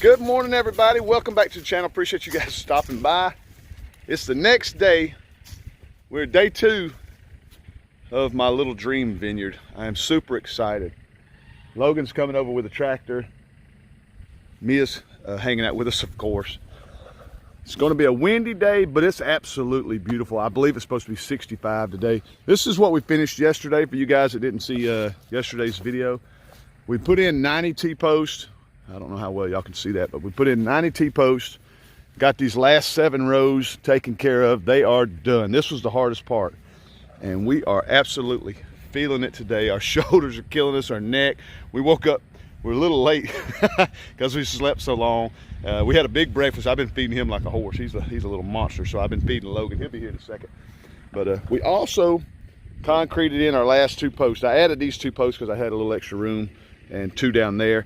Good morning, everybody. Welcome back to the channel. Appreciate you guys stopping by. It's the next day. We're day 2 of my little dream vineyard. I am super excited. Logan's coming over with a tractor. Mia's hanging out with us, of course. It's going to be a windy day, but it's absolutely beautiful. I believe it's supposed to be 65 today. This is what we finished yesterday. For you guys that didn't see yesterday's video, we put in 90 T-posts. I don't know how well y'all can see that, but we put in 90 T-posts. Got these last 7 rows taken care of. They are done. This was the hardest part, and we are absolutely feeling it today. Our shoulders are killing us, our neck. We woke up, we're a little late because we slept so long. We had a big breakfast. I've been feeding him like a horse. He's a little monster, so I've been feeding Logan. He'll be here in a second. But we also concreted in our last 2 posts. I added these 2 posts because I had a little extra room, and 2 down there.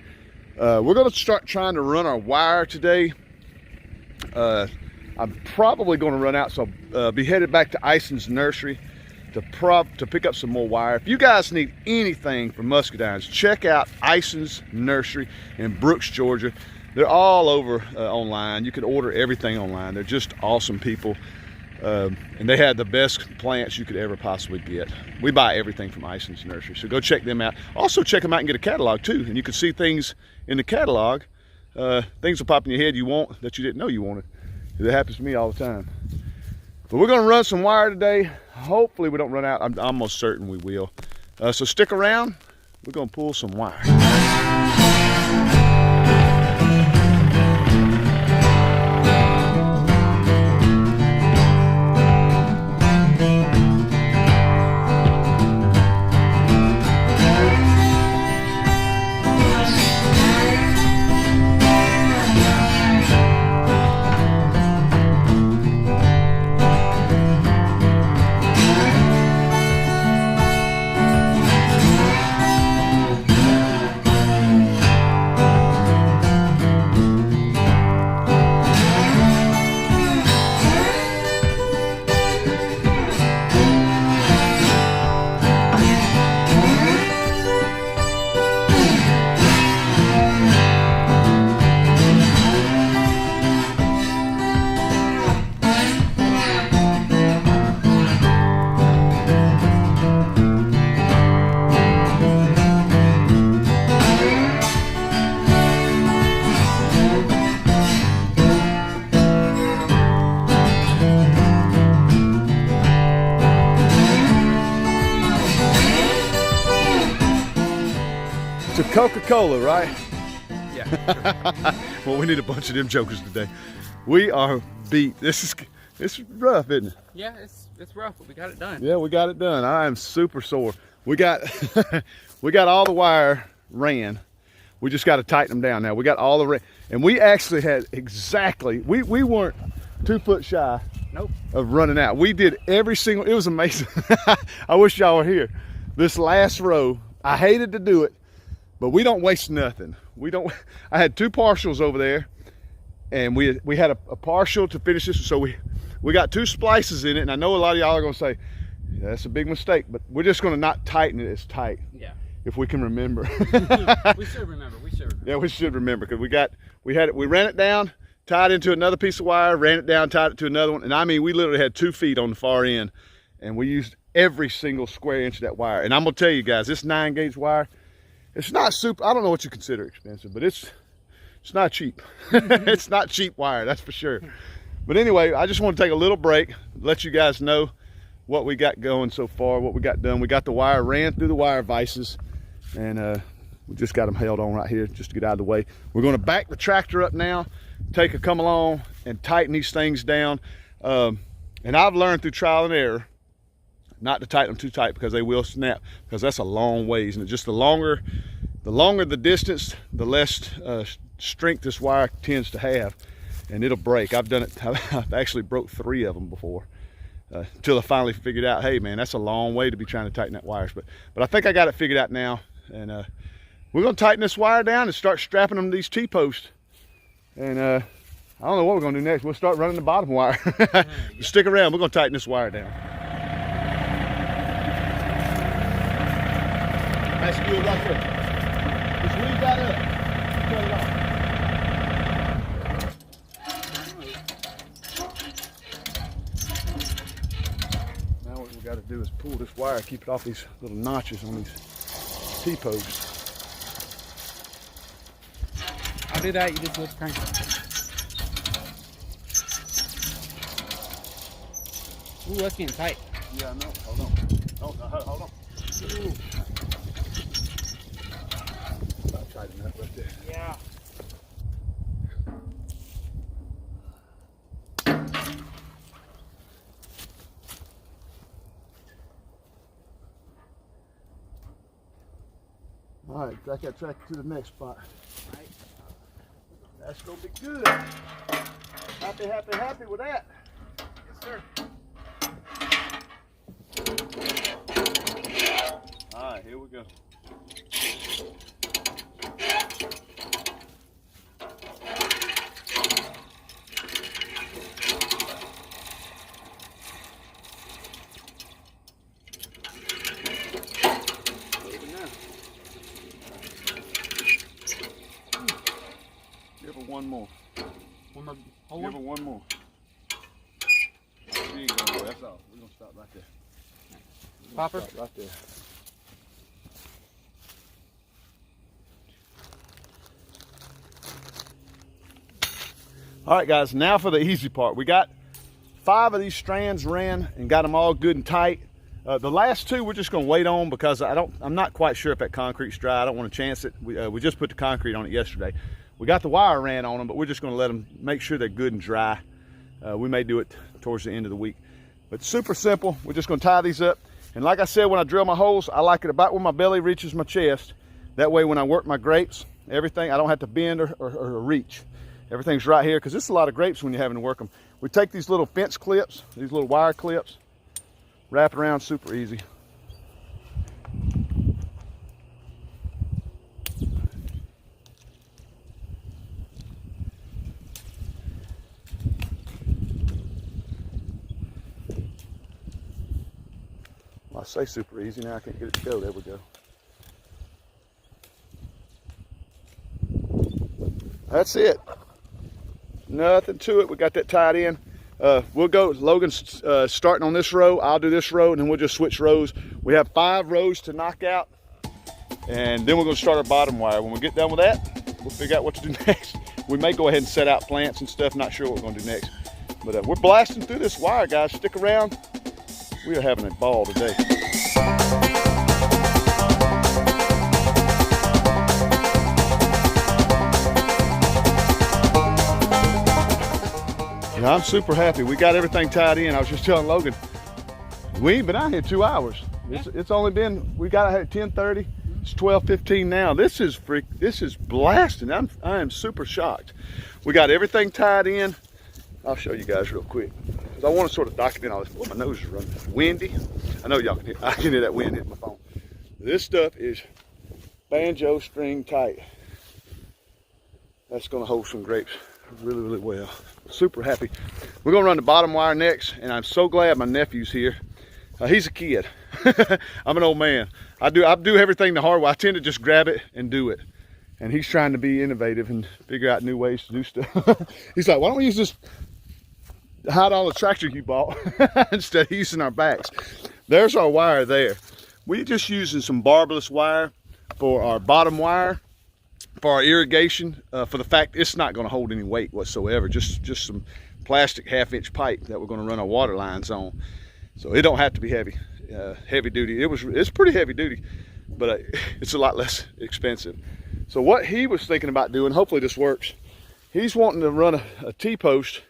We're going to start trying to run our wire today. I'm probably going to run out, so be headed back to Ison's nursery to pick up some more wire. If you guys need anything for muscadines, check out Ison's nursery in Brooks, Georgia. They're all over online. You can order everything online. They're just awesome people. And they had the best plants you could ever possibly get. We buy everything from Ison's nursery, so go check them out. Also check them out and get a catalog too, and you can see things in the catalog. Things will pop in your head you want that you didn't know you wanted. That happens to me all the time. But we're gonna run some wire today. Hopefully we don't run out. I'm almost certain we will. So stick around. We're gonna pull some wire. To Coca-Cola, right? Yeah. Well, we need a bunch of them jokers today. We are beat. This is rough, isn't it? Yeah, it's rough, but we got it done. Yeah, we got it done. I am super sore. We got we got all the wire ran. We just got to tighten them down now. We got all the and we actually had exactly. We weren't 2 foot shy. Nope. Of running out. We did every single. It was amazing. I wish y'all were here. This last row, I hated to do it. But we don't waste nothing. We don't. I had 2 partials over there, and we had a partial to finish this. So we got 2 splices in it, and I know a lot of y'all are gonna say, yeah, that's a big mistake, but we're just gonna not tighten it as tight. Yeah. If we can remember. We should remember. We should remember. Yeah, we should remember, because we ran it down, tied into another piece of wire, ran it down, tied it to another one, and I mean we literally had 2 feet on the far end, and we used every single square inch of that wire. And I'm gonna tell you guys, this 9-gauge wire. It's not super, I don't know what you consider expensive, but it's not cheap. It's not cheap wire, that's for sure. But anyway, I just want to take a little break, let you guys know what we got going so far, what we got done. We got the wire ran through the wire vices, and we just got them held on right here just to get out of the way. We're going to back the tractor up now, take a come along and tighten these things down. And I've learned through trial and error not to tighten them too tight, because they will snap, because that's a long ways, and just the longer the distance, the less strength this wire tends to have, and it'll break. I've done it. I've actually broke 3 of them before, until I finally figured out, hey man, that's a long way to be trying to tighten that wires. But I think I got it figured out now, and we're gonna tighten this wire down and start strapping them to these T-posts. And I don't know what we're gonna do next. We'll start running the bottom wire. Stick around, we're gonna tighten this wire down. Nice skill right there. Just leave that up. Cut it off. pull this wire, keep it off these little notches on these T-posts. I'll do that. You just lift crank. Ooh, that's getting tight. Yeah, I know. Hold on. Hold on. Ooh. About tight enough right there. Yeah. All right, drag that tractor to the next spot. Right. That's gonna be good. Happy, happy, happy with that. Yes, sir. All right, here we go. Give her one more. One more. Give her one more. She ain't gonna go. That's all. We're gonna stop right there. Popper. Stop right there. All right, guys. Now for the easy part. We got 5 of these strands ran and got them all good and tight. The last 2 we're just gonna wait on because I'm not quite sure if that concrete's dry. I don't want to chance it. We just put the concrete on it yesterday. We got the wire ran on them, but we're just gonna let them make sure they're good and dry. We may do it towards the end of the week, but super simple. We're just gonna tie these up. And like I said, when I drill my holes, I like it about where my belly reaches my chest. That way when I work my grapes, everything, I don't have to bend or reach. Everything's right here, because it's a lot of grapes when you're having to work them. We take these little fence clips, these little wire clips, wrap it around super easy. Well, I say super easy, now I can't get it to go. There we go. That's it. Nothing to it. We got that tied in. We'll go, Logan's starting on this row, I'll do this row, and then we'll just switch rows. We have 5 rows to knock out, and then we're gonna start our bottom wire. When we get done with that, we'll figure out what to do next. We may go ahead and set out plants and stuff, not sure what we're gonna do next. But we're blasting through this wire, guys. Stick around. We are having a ball today. I'm super happy. We got everything tied in. I was just telling Logan, we ain't been out here 2 hours. It's only been, we got out here at 10:30. It's 12:15 now. This is blasting. I am super shocked. We got everything tied in. I'll show you guys real quick, because I want to sort of document all this. Oh, my nose is running. Windy. I know y'all can hear. I can hear that wind hitting my phone. This stuff is banjo string tight. That's going to hold some grapes really, really well. Super happy. We're gonna run the bottom wire next, and I'm so glad my nephew's here. He's a kid. I'm an old man. I do everything the hard way. I tend to just grab it and do it, and he's trying to be innovative and figure out new ways to do stuff. He's like, why don't we use this high-dollar tractor you bought instead of using our backs? There's our wire there. We're just using some barbless wire for our bottom wire, for our irrigation, for the fact it's not going to hold any weight whatsoever. Just some plastic 1/2-inch pipe that we're going to run our water lines on. So it don't have to be heavy duty. It's pretty heavy duty, but it's a lot less expensive. So what he was thinking about doing, hopefully this works, he's wanting to run a T-post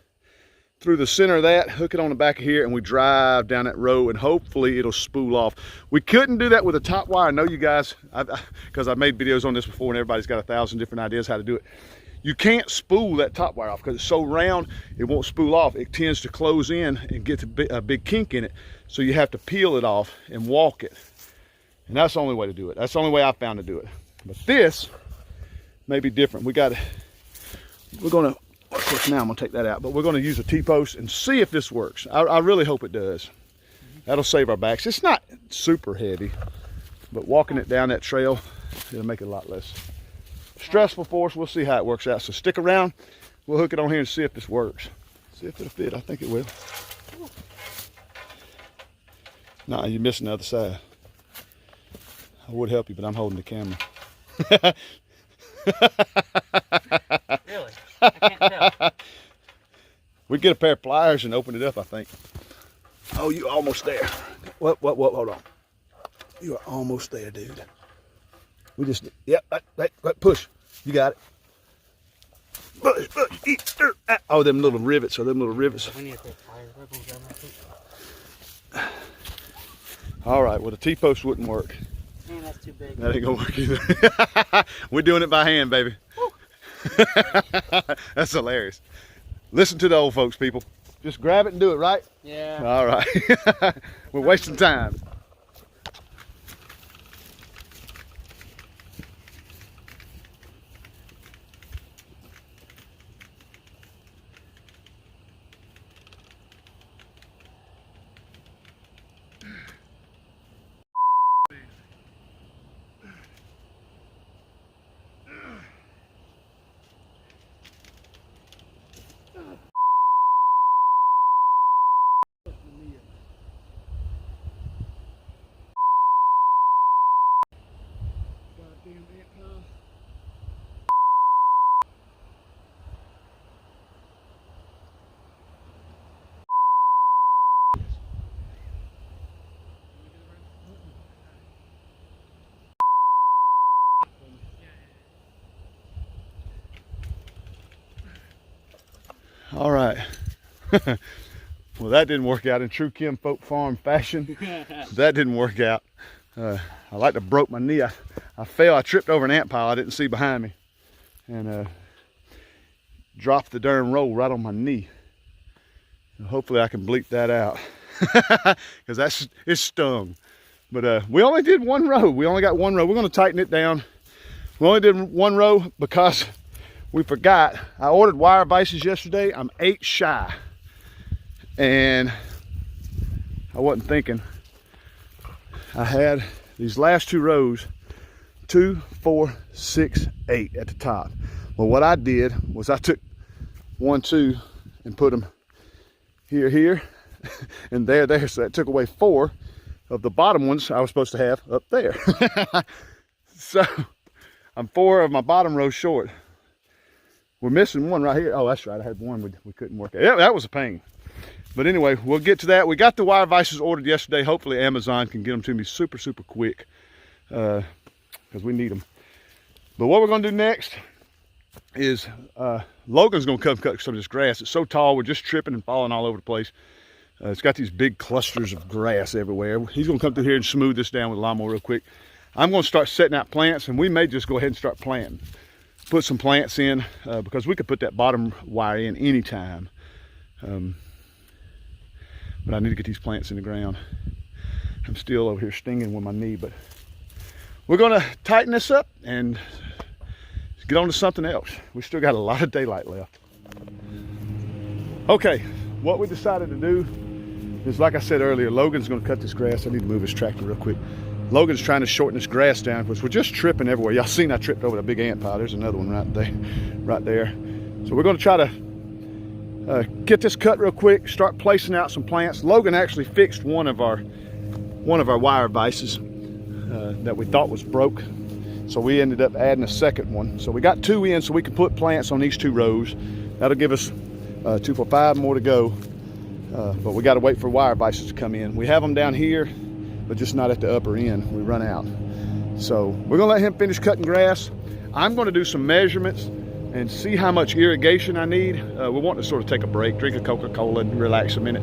through the center of that, hook it on the back of here, and we drive down that row, and hopefully it'll spool off. We couldn't do that with a top wire. I know you guys, because I've made videos on this before, and everybody's got 1,000 different ideas how to do it. You can't spool that top wire off because it's so round, it won't spool off. It tends to close in and get a big kink in it. So you have to peel it off and walk it. And that's the only way to do it. That's the only way I found to do it. But this may be different. Of course, now I'm gonna take that out, but we're gonna use a T-post and see if this works. I really hope it does. That'll save our backs. It's not super heavy, but walking it down that trail, it'll make it a lot less stressful for us. We'll see how it works out. So stick around. We'll hook it on here and see if this works. See if it'll fit. I think it will. Nah, you're missing the other side. I would help you, but I'm holding the camera. Really? I can't tell. We'd get a pair of pliers and open it up, I think. Oh, you almost there. What, hold on. You are almost there, dude. We just, yep, push. You got it. Push, oh, them little rivets, We need to put fire ribbons on that. All right, well, the T-post wouldn't work. Man, that's too big. That ain't gonna work either. We're doing it by hand, baby. That's hilarious. Listen to the old folks, people. Just grab it and do it, right? Yeah. All right. We're wasting time. All right. Well, that didn't work out in true Kim Folk Farm fashion. That didn't work out. I like to broke my knee. I fell. I tripped over an ant pile I didn't see behind me, and dropped the darn roll right on my knee. And hopefully I can bleep that out, because it stung. But we only did one row. We only got one row. We're going to tighten it down. We only did one row because we forgot. I ordered wire vices yesterday. I'm 8 shy. And I wasn't thinking. I had these last 2 rows, 2, 4, 6, 8 at the top. Well, what I did was I took 1, 2 and put them here, and there. So that took away 4 of the bottom ones I was supposed to have up there. So I'm 4 of my bottom row short. We're missing one right here. Oh, that's right. I had one we couldn't work out. Yeah, that was a pain. But anyway, we'll get to that. We got the wire vices ordered yesterday. Hopefully Amazon can get them to me super, super quick, because we need them. But what we're going to do next is Logan's going to come cut some of this grass. It's so tall, we're just tripping and falling all over the place. It's got these big clusters of grass everywhere. He's going to come through here and smooth this down with a lawnmower real quick. I'm going to start setting out plants, and we may just go ahead and start planting. Put some plants in, because we could put that bottom wire in anytime. But I need to get these plants in the ground. I'm still over here stinging with my knee, but we're going to tighten this up and get on to something else. We still got a lot of daylight left. Okay, what we decided to do is, like I said earlier, Logan's going to cut this grass. I need to move his tractor real quick. Logan's trying to shorten this grass down, because we're just tripping everywhere. Y'all seen I tripped over a big ant pile. There's another one right there. So we're going to try to get this cut real quick, start placing out some plants. Logan actually fixed one of our wire vices that we thought was broke. So we ended up adding a second one. So we got 2 in, so we can put plants on these 2 rows. That'll give us 2, 4, 5 more to go. But we got to wait for wire vices to come in. We have them down here, but just not at the upper end. We run out. So we're gonna let him finish cutting grass. I'm gonna do some measurements and see how much irrigation I need. We want to sort of take a break, drink a Coca-Cola and relax a minute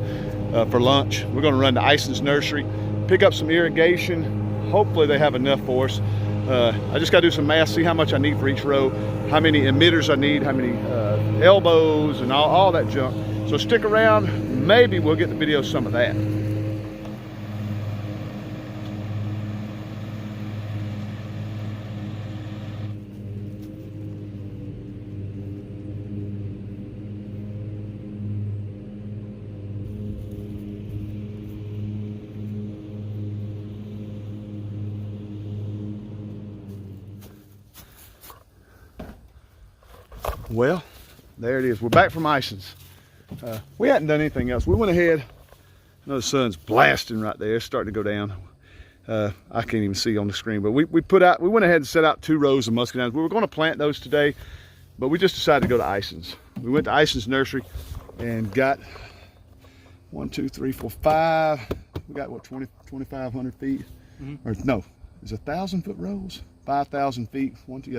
for lunch. We're gonna run to Ison's nursery, pick up some irrigation. Hopefully they have enough for us. I just gotta do some math, see how much I need for each row, how many emitters I need, how many elbows and all that junk. So stick around, maybe we'll get the video some of that. Well, there it is. We're back from Ison's. We hadn't done anything else. We went ahead, I know the sun's blasting right there. It's starting to go down. I can't even see on the screen, but we went ahead and set out 2 rows of muscadines. We were going to plant those today, but we just decided to go to Ison's. We went to Ison's nursery and got 1, 2, 3, 4, 5. We got what, 2,500 feet? Or no, it's 1,000-foot rows. 5,000 feet.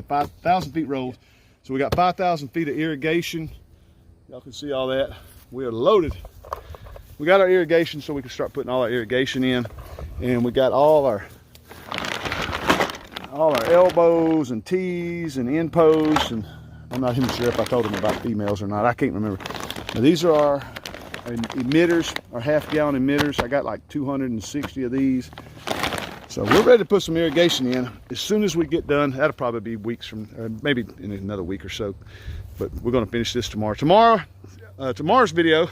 5,000 feet rows. So we got 5,000 feet of irrigation. Y'all can see all that. We are loaded. We got our irrigation so we can start putting all our irrigation in, and we got all our elbows and tees and end posts, and I'm not even sure if I told them about females or not. I can't remember. Now these are our emitters, our half-gallon emitters. I got like 260 of these. So we're ready to put some irrigation in. As soon as we get done, that'll probably be weeks from, maybe in another week or so. But we're going to finish this tomorrow. Tomorrow's video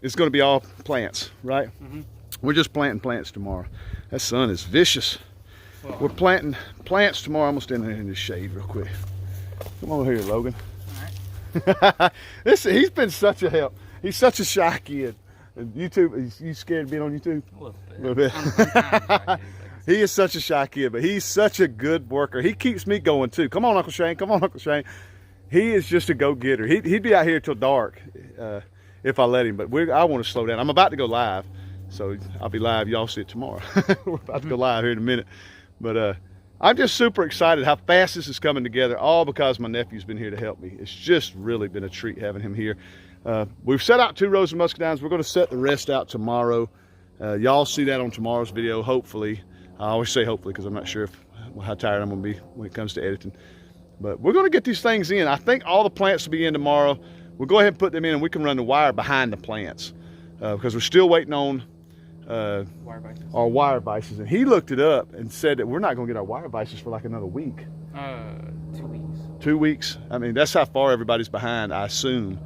is going to be all plants, right? We're just planting plants tomorrow. That sun is vicious. Well, we're planting plants tomorrow. I'm going to stand there in the shade real quick. Come over here, Logan. All right. He's been such a help. He's such a shy kid. YouTube, you scared of being on YouTube? A little bit. He is such a shy kid, but he's such a good worker. He keeps me going too. Come on, Uncle Shane. Come on, Uncle Shane. He is just a go-getter. He'd be out here till dark if I let him, but I want to slow down. I'm about to go live, so I'll be live. Y'all see it tomorrow. We're about to go live here in a minute. But I'm just super excited how fast this is coming together, all because my nephew's been here to help me. It's just really been a treat having him here. We've set out 2 rows of muscadines. We're going to set the rest out tomorrow. Y'all see that on tomorrow's video, hopefully. I always say hopefully because I'm not sure how tired I'm going to be when it comes to editing. But we're going to get these things in. I think all the plants will be in tomorrow. We'll go ahead and put them in, and we can run the wire behind the plants because we're still waiting on our wire vices. And he looked it up and said that we're not going to get our wire vices for like another week. 2 weeks. 2 weeks? I mean, that's how far everybody's behind, I assume.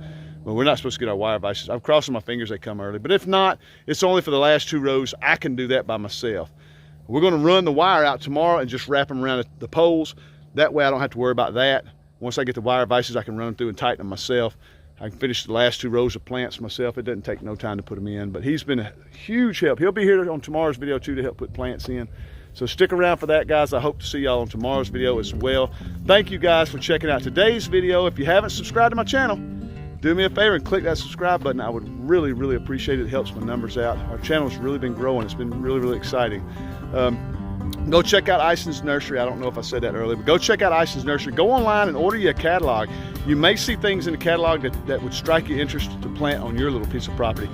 But we're not supposed to get our wire vices. I'm crossing my fingers they come early. But if not, it's only for the last 2 rows. I can do that by myself. We're going to run the wire out tomorrow and just wrap them around the poles. That way I don't have to worry about that. Once I get the wire vices, I can run them through and tighten them myself. I can finish the last 2 rows of plants myself. It doesn't take no time to put them in. But he's been a huge help. He'll be here on tomorrow's video too to help put plants in. So stick around for that, guys. I hope to see y'all on tomorrow's video as well. Thank you guys for checking out today's video. If you haven't subscribed to my channel, do me a favor and click that subscribe button. I would really, really appreciate it. It helps my numbers out. Our channel's really been growing. It's been really, really exciting. Go check out Ison's Nursery. I don't know if I said that earlier, but go check out Ison's Nursery. Go online and order you a catalog. You may see things in the catalog that would strike your interest to plant on your little piece of property.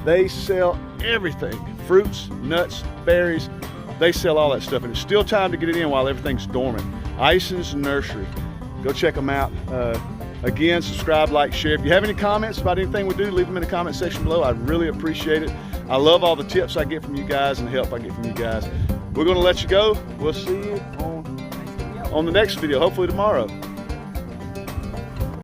They sell everything. Fruits, nuts, berries. They sell all that stuff, and it's still time to get it in while everything's dormant. Ison's Nursery. Go check them out. Again, subscribe, like, share. If you have any comments about anything we do, leave them in the comment section below. I really appreciate it. I love all the tips I get from you guys and the help I get from you guys. We're going to let you go. We'll see you on the next video, hopefully tomorrow.